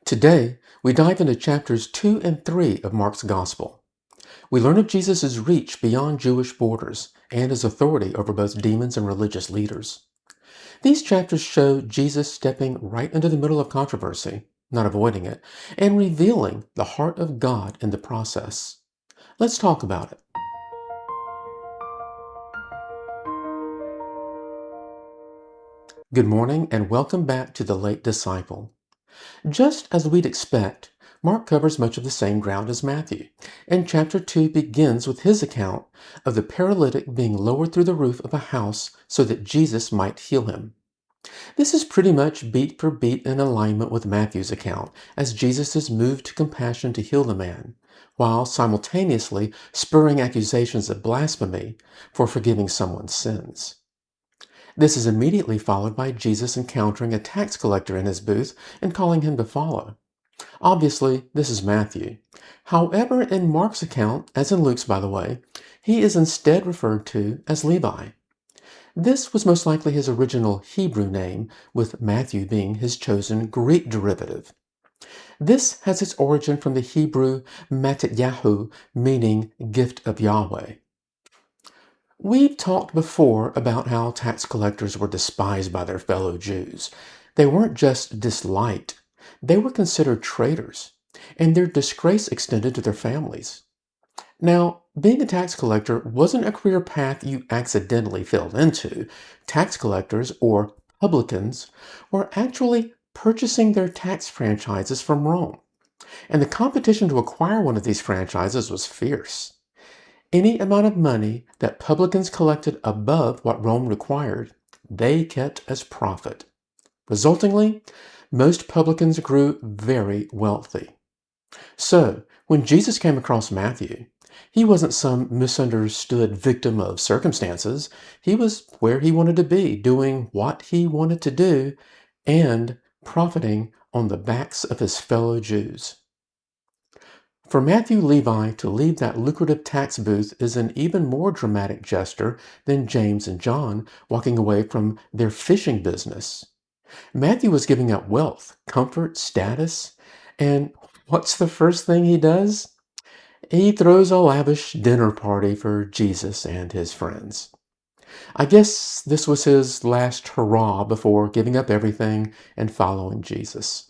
Today, we dive into chapters 2 and 3 of Mark's Gospel. We learn of Jesus' reach beyond Jewish borders and his authority over both demons and religious leaders. These chapters show Jesus stepping right into the middle of controversy, not avoiding it, and revealing the heart of God in the process. Let's talk about it. Good morning and welcome back to The Late Disciple. Just as we'd expect, Mark covers much of the same ground as Matthew, and chapter 2 begins with his account of the paralytic being lowered through the roof of a house so that Jesus might heal him. This is pretty much beat for beat in alignment with Matthew's account, as Jesus is moved to compassion to heal the man, while simultaneously spurring accusations of blasphemy for forgiving someone's sins. This is immediately followed by Jesus encountering a tax collector in his booth and calling him to follow. Obviously, this is Matthew. However, in Mark's account, as in Luke's by the way, he is instead referred to as Levi. This was most likely his original Hebrew name, with Matthew being his chosen Greek derivative. This has its origin from the Hebrew Matityahu, meaning gift of Yahweh. We've talked before about how tax collectors were despised by their fellow Jews. They weren't just disliked, they were considered traitors, and their disgrace extended to their families. Now, being a tax collector wasn't a career path you accidentally fell into. Tax collectors, or publicans, were actually purchasing their tax franchises from Rome, and the competition to acquire one of these franchises was fierce. Any amount of money that publicans collected above what Rome required, they kept as profit. Resultingly, most publicans grew very wealthy. So, when Jesus came across Matthew, he wasn't some misunderstood victim of circumstances. He was where he wanted to be, doing what he wanted to do, and profiting on the backs of his fellow Jews. For Matthew Levi to leave that lucrative tax booth is an even more dramatic gesture than James and John walking away from their fishing business. Matthew was giving up wealth, comfort, status, and what's the first thing he does? He throws a lavish dinner party for Jesus and his friends. I guess this was his last hurrah before giving up everything and following Jesus.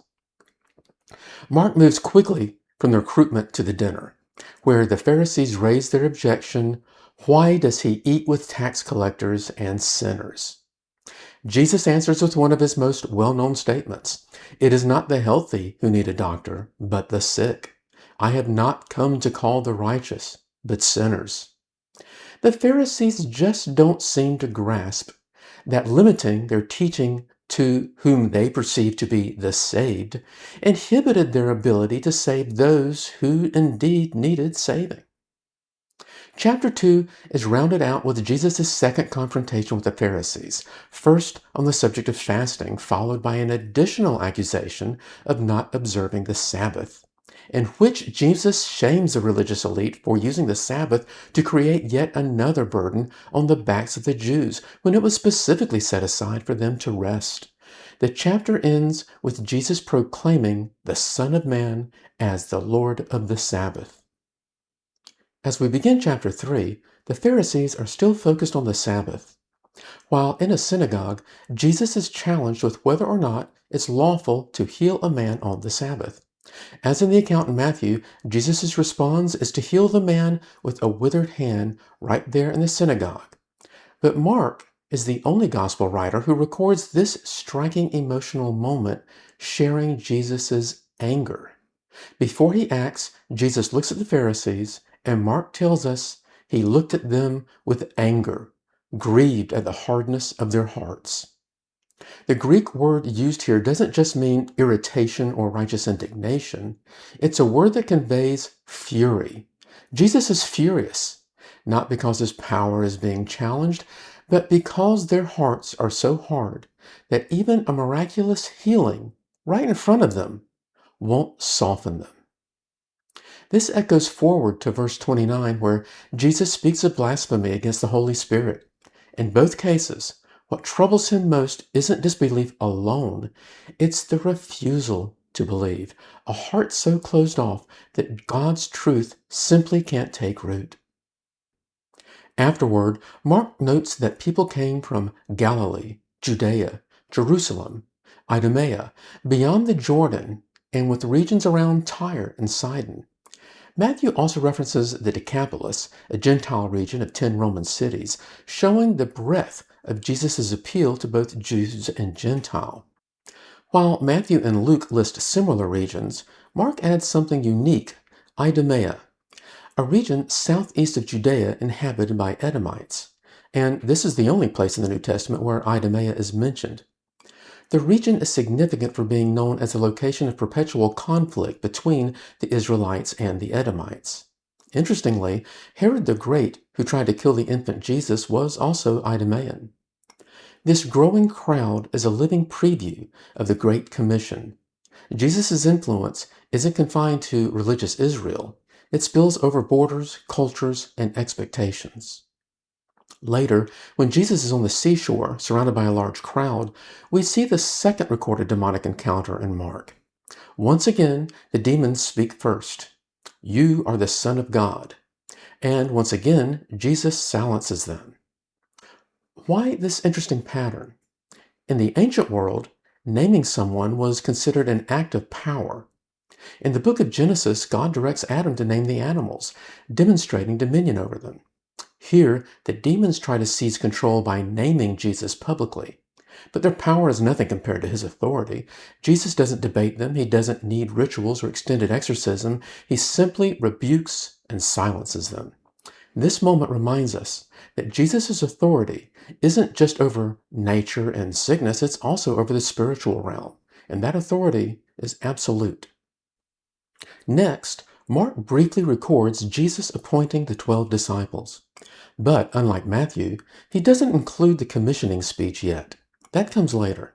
Mark moves quickly from the recruitment to the dinner, where the Pharisees raise their objection, why does he eat with tax collectors and sinners? Jesus answers with one of his most well-known statements. It is not the healthy who need a doctor, but the sick. I have not come to call the righteous, but sinners. The Pharisees just don't seem to grasp that limiting their teaching to whom they perceived to be the saved inhibited their ability to save those who indeed needed saving. Chapter 2 is rounded out with Jesus' second confrontation with the Pharisees, first on the subject of fasting, followed by an additional accusation of not observing the Sabbath, in which Jesus shames the religious elite for using the Sabbath to create yet another burden on the backs of the Jews when it was specifically set aside for them to rest. The chapter ends with Jesus proclaiming the Son of Man as the Lord of the Sabbath. As we begin chapter 3, the Pharisees are still focused on the Sabbath. While in a synagogue, Jesus is challenged with whether or not it's lawful to heal a man on the Sabbath. As in the account in Matthew, Jesus' response is to heal the man with a withered hand right there in the synagogue. But Mark is the only gospel writer who records this striking emotional moment, sharing Jesus' anger. Before he acts, Jesus looks at the Pharisees, and Mark tells us he looked at them with anger, grieved at the hardness of their hearts. The Greek word used here doesn't just mean irritation or righteous indignation. It's a word that conveys fury. Jesus is furious, not because his power is being challenged, but because their hearts are so hard that even a miraculous healing right in front of them won't soften them. This echoes forward to verse 29, where Jesus speaks of blasphemy against the Holy Spirit. In both cases, what troubles him most isn't disbelief alone, it's the refusal to believe, a heart so closed off that God's truth simply can't take root. Afterward, Mark notes that people came from Galilee, Judea, Jerusalem, Idumea, beyond the Jordan, and with regions around Tyre and Sidon. Matthew also references the Decapolis, a Gentile region of 10 Roman cities, showing the breadth of Jesus' appeal to both Jews and Gentile. While Matthew and Luke list similar regions, Mark adds something unique, Idumea, a region southeast of Judea inhabited by Edomites. And this is the only place in the New Testament where Idumea is mentioned. The region is significant for being known as a location of perpetual conflict between the Israelites and the Edomites. Interestingly, Herod the Great, who tried to kill the infant Jesus, was also Idumean. This growing crowd is a living preview of the Great Commission. Jesus' influence isn't confined to religious Israel. It spills over borders, cultures, and expectations. Later, when Jesus is on the seashore, surrounded by a large crowd, we see the second recorded demonic encounter in Mark. Once again, the demons speak first. "You are the Son of God." And once again, Jesus silences them. Why this interesting pattern? In the ancient world, naming someone was considered an act of power. In the book of Genesis, God directs Adam to name the animals, demonstrating dominion over them. Here, the demons try to seize control by naming Jesus publicly. But their power is nothing compared to his authority. Jesus doesn't debate them. He doesn't need rituals or extended exorcism. He simply rebukes and silences them. This moment reminds us that Jesus' authority isn't just over nature and sickness, it's also over the spiritual realm. And that authority is absolute. Next, Mark briefly records Jesus appointing the 12 disciples. But, unlike Matthew, he doesn't include the commissioning speech yet. That comes later.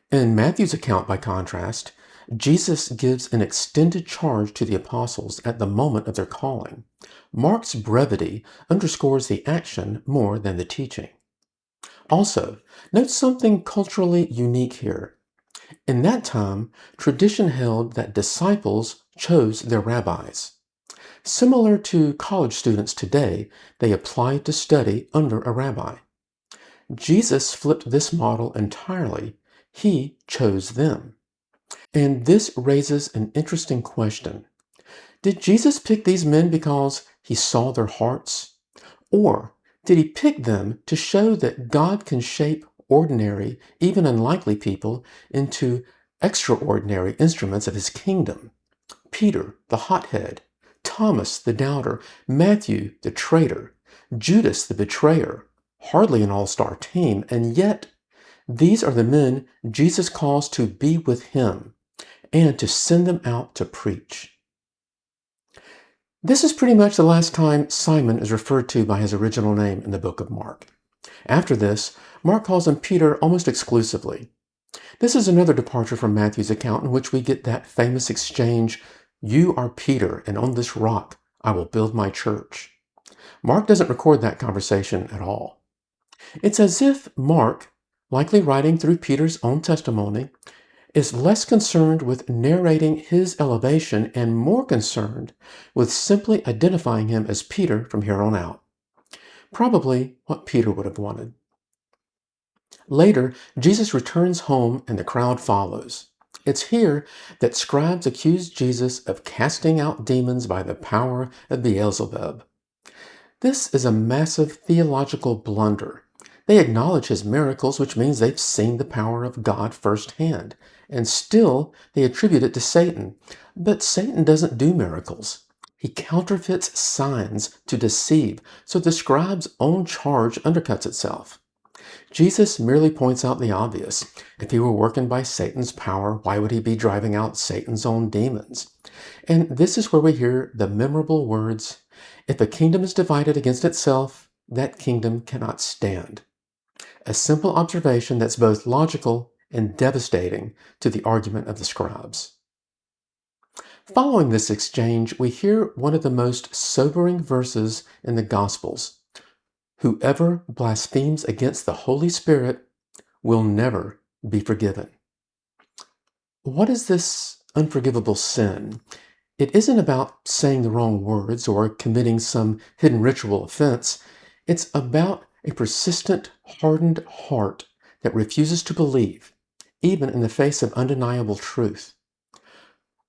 In Matthew's account, by contrast, Jesus gives an extended charge to the apostles at the moment of their calling. Mark's brevity underscores the action more than the teaching. Also, note something culturally unique here. In that time, tradition held that disciples chose their rabbis. Similar to college students today, they applied to study under a rabbi. Jesus flipped this model entirely. He chose them. And this raises an interesting question. Did Jesus pick these men because he saw their hearts? Or did he pick them to show that God can shape ordinary, even unlikely people into extraordinary instruments of his kingdom? Peter, the hothead, Thomas, the doubter, Matthew, the traitor, Judas, the betrayer, hardly an all-star team, and yet these are the men Jesus calls to be with him and to send them out to preach. This is pretty much the last time Simon is referred to by his original name in the book of Mark. After this, Mark calls him Peter almost exclusively. This is another departure from Matthew's account in which we get that famous exchange, "You are Peter, and on this rock I will build my church." Mark doesn't record that conversation at all. It's as if Mark, likely writing through Peter's own testimony, is less concerned with narrating his elevation and more concerned with simply identifying him as Peter from here on out. Probably what Peter would have wanted. Later, Jesus returns home and the crowd follows. It's here that scribes accuse Jesus of casting out demons by the power of Beelzebub. This is a massive theological blunder. They acknowledge his miracles, which means they've seen the power of God firsthand, and still they attribute it to Satan. But Satan doesn't do miracles. He counterfeits signs to deceive, so the scribe's own charge undercuts itself. Jesus merely points out the obvious. If he were working by Satan's power, why would he be driving out Satan's own demons? And this is where we hear the memorable words, "If a kingdom is divided against itself, that kingdom cannot stand." A simple observation that's both logical and devastating to the argument of the scribes. Following this exchange, we hear one of the most sobering verses in the Gospels. "Whoever blasphemes against the Holy Spirit will never be forgiven." What is this unforgivable sin? It isn't about saying the wrong words or committing some hidden ritual offense. It's about a persistent, hardened heart that refuses to believe, even in the face of undeniable truth.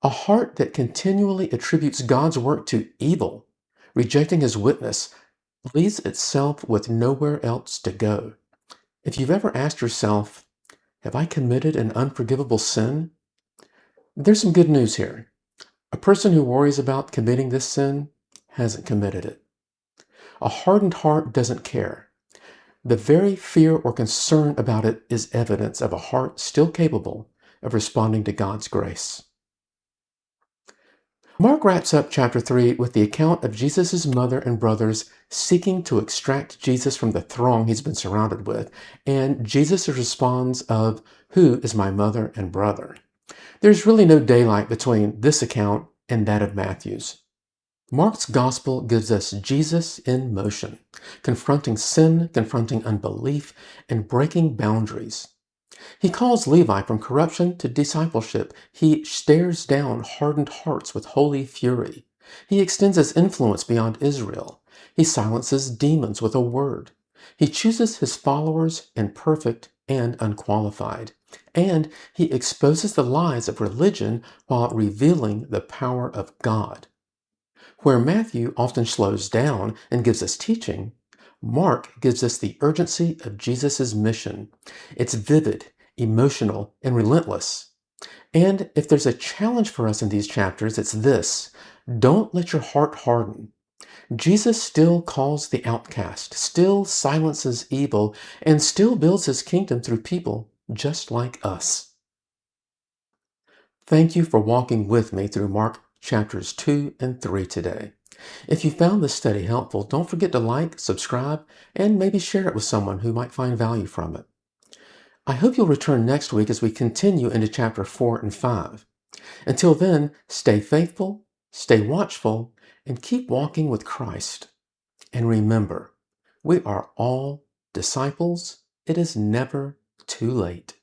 A heart that continually attributes God's work to evil, rejecting his witness, leaves itself with nowhere else to go. If you've ever asked yourself, have I committed an unforgivable sin? There's some good news here. A person who worries about committing this sin hasn't committed it. A hardened heart doesn't care. The very fear or concern about it is evidence of a heart still capable of responding to God's grace. Mark wraps up chapter 3 with the account of Jesus' mother and brothers seeking to extract Jesus from the throng he's been surrounded with, and Jesus' response of, "Who is my mother and brother?" There's really no daylight between this account and that of Matthew's. Mark's gospel gives us Jesus in motion, confronting sin, confronting unbelief, and breaking boundaries. He calls Levi from corruption to discipleship. He stares down hardened hearts with holy fury. He extends his influence beyond Israel. He silences demons with a word. He chooses his followers imperfect and unqualified. And he exposes the lies of religion while revealing the power of God. Where Matthew often slows down and gives us teaching, Mark gives us the urgency of Jesus' mission. It's vivid, emotional, and relentless. And if there's a challenge for us in these chapters, it's this: don't let your heart harden. Jesus still calls the outcast, still silences evil, and still builds his kingdom through people just like us. Thank you for walking with me through Mark chapters 2 and 3 today. If you found this study helpful, don't forget to like, subscribe, and maybe share it with someone who might find value from it. I hope you'll return next week as we continue into chapter 4 and 5. Until then, stay faithful, stay watchful, and keep walking with Christ. And remember, we are all disciples. It is never too late.